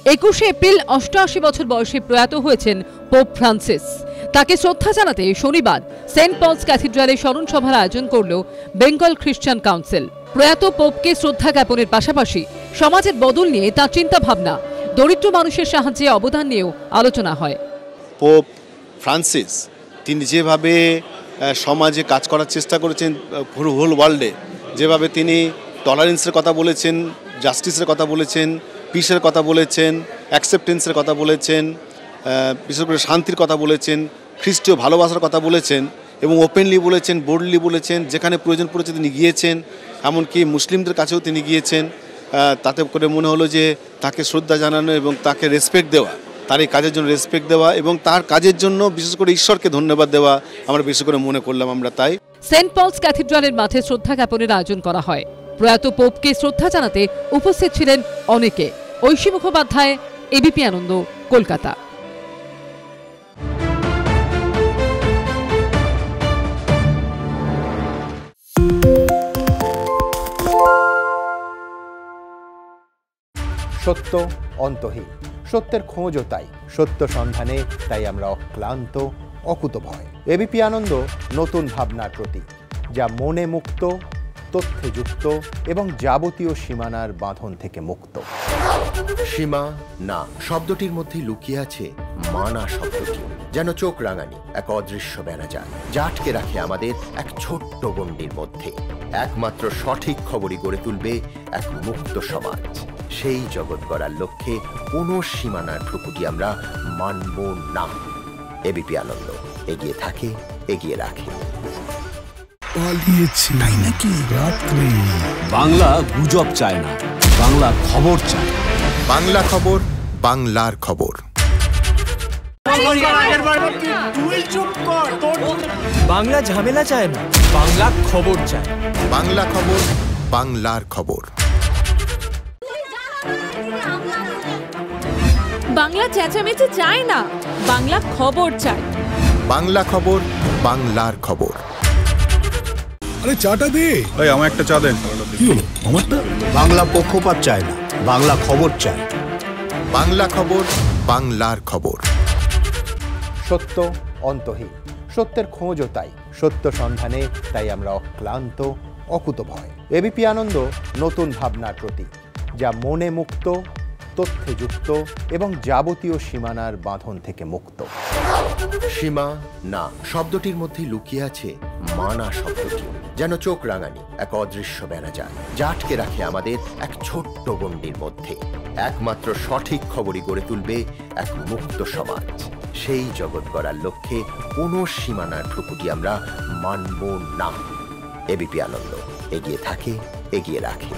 21শে April 88 বছর বয়সে প্রয়াত হয়েছেন পোপ ফ্রান্সিস। তাকে শ্রদ্ধা জানাতে শনিবার সেন্ট পলস ক্যাথিড্রালে স্মরণ সভার আয়োজন করল বেঙ্গল খ্রিস্টান কাউন্সিল। প্রয়াত পোপকে শ্রদ্ধা জ্ঞাপনের পাশাপাশি সমাজের বদল নিয়ে তাঁর চিন্তা ভাবনা, দরিদ্র মানুষের সাহায্যে অবদান নিয়েও আলোচনা হয়। পোপ ফ্রান্সিস তিনি যেভাবে সমাজে কাজ করার চেষ্টা করেছেন, হোল ওয়ার্ল্ডে যেভাবে তিনি টলারেন্সের কথা বলেছেন, জাস্টিসের কথা বলেছেন, পিসের কথা বলেছেন, অ্যাকসেপ্টেন্সের কথা বলেছেন, বিশেষ করে শান্তির কথা বলেছেন, খ্রিস্টীয় ভালোবাসার কথা বলেছেন এবং ওপেনলি বলেছেন, বোল্ডলি বলেছেন। যেখানে প্রয়োজন পড়েছে তিনি গিয়েছেন, এমনকি মুসলিমদের কাছেও তিনি গিয়েছেন। তাতে করে মনে হলো যে তাকে শ্রদ্ধা জানানো এবং তাকে রেসপেক্ট দেওয়া, তার এই কাজের জন্য রেসপেক্ট দেওয়া এবং তার কাজের জন্য বিশেষ করে ঈশ্বরকে ধন্যবাদ দেওয়া আমরা বিশেষ করে মনে করলাম। আমরা তাই সেন্ট পলস ক্যাথিড্রালের মাঠে শ্রদ্ধা জ্ঞাপনের আয়োজন করা হয়। প্রয়াত পোপকে শ্রদ্ধা জানাতে উপস্থিত ছিলেন অনেকে। ঐশী মুখোপাধ্যায়, এবিপি আনন্দ, কলকাতা। সত্য অন্তহীন, সত্যের খোঁজও তাই, সত্য সন্ধানে তাই আমরা অক্লান্ত, অকুতভয়। এবিপি আনন্দ নতুন ভাবনার প্রতীক, যা মনে মুক্ত, তথ্যে যুক্ত এবং যাবতীয় সীমানার বাঁধন থেকে মুক্ত। সীমা না শব্দটির মধ্যে লুকিয়ে আছে মানা শব্দটি, যেন চোখ রাঙানি এক অদৃশ্য বেড়াজাল, যা আটকে রাখে আমাদের এক ছোট্ট গণ্ডির মধ্যে। একমাত্র সঠিক খবরই গড়ে তুলবে এক মুক্ত সমাজ। সেই জগৎ গড়ার লক্ষ্যে কোনো সীমানার ঠুকুটি আমরা মানব না। এবিপি আনন্দ এগিয়ে থাকে, এগিয়ে রাখে। বাংলা গুজব চায় না, বাংলা খবর চায়। বাংলা খবর, বাংলার খবর। বাংলা ঝামেলা চায় না, বাংলা খবর চায়। বাংলা খবর, বাংলার খবর। বাংলা চেঁচামেচি চায় না, বাংলা খবর চায়। বাংলা খবর, বাংলার খবর। আরে চাটা দে। এই আমার একটা চা দেন। কি হলো আমারটা? বাংলা পক্ষপাত চায় না, বাংলা খবর চায়। বাংলা খবর, বাংলার খবর। সত্য অন্তহীন, সত্যের খোঁজও তাই, সত্য সন্ধানে তাই আমরা অক্লান্ত, অকুতভয়। এবিপি আনন্দ নতুন ভাবনার প্রতীক, যা মনে মুক্ত, তথ্যে যুক্ত এবং যাবতীয় সীমানার বাঁধন থেকে মুক্ত। সীমা না শব্দটির মধ্যে লুকিয়ে আছে মানা শব্দটি, যেন চোখ রাঙানি এক অদৃশ্য বেড়াজাল, যা আটকে রাখে আমাদের এক ছোট্ট গণ্ডির মধ্যে। একমাত্র সঠিক খবরই গড়ে তুলবে এক মুক্ত সমাজ। সেই জগৎ গড়ার লক্ষ্যে কোনো সীমানার ঠুকুটি আমরা মানব না। এবিপি আনন্দ এগিয়ে থাকে, এগিয়ে রাখে।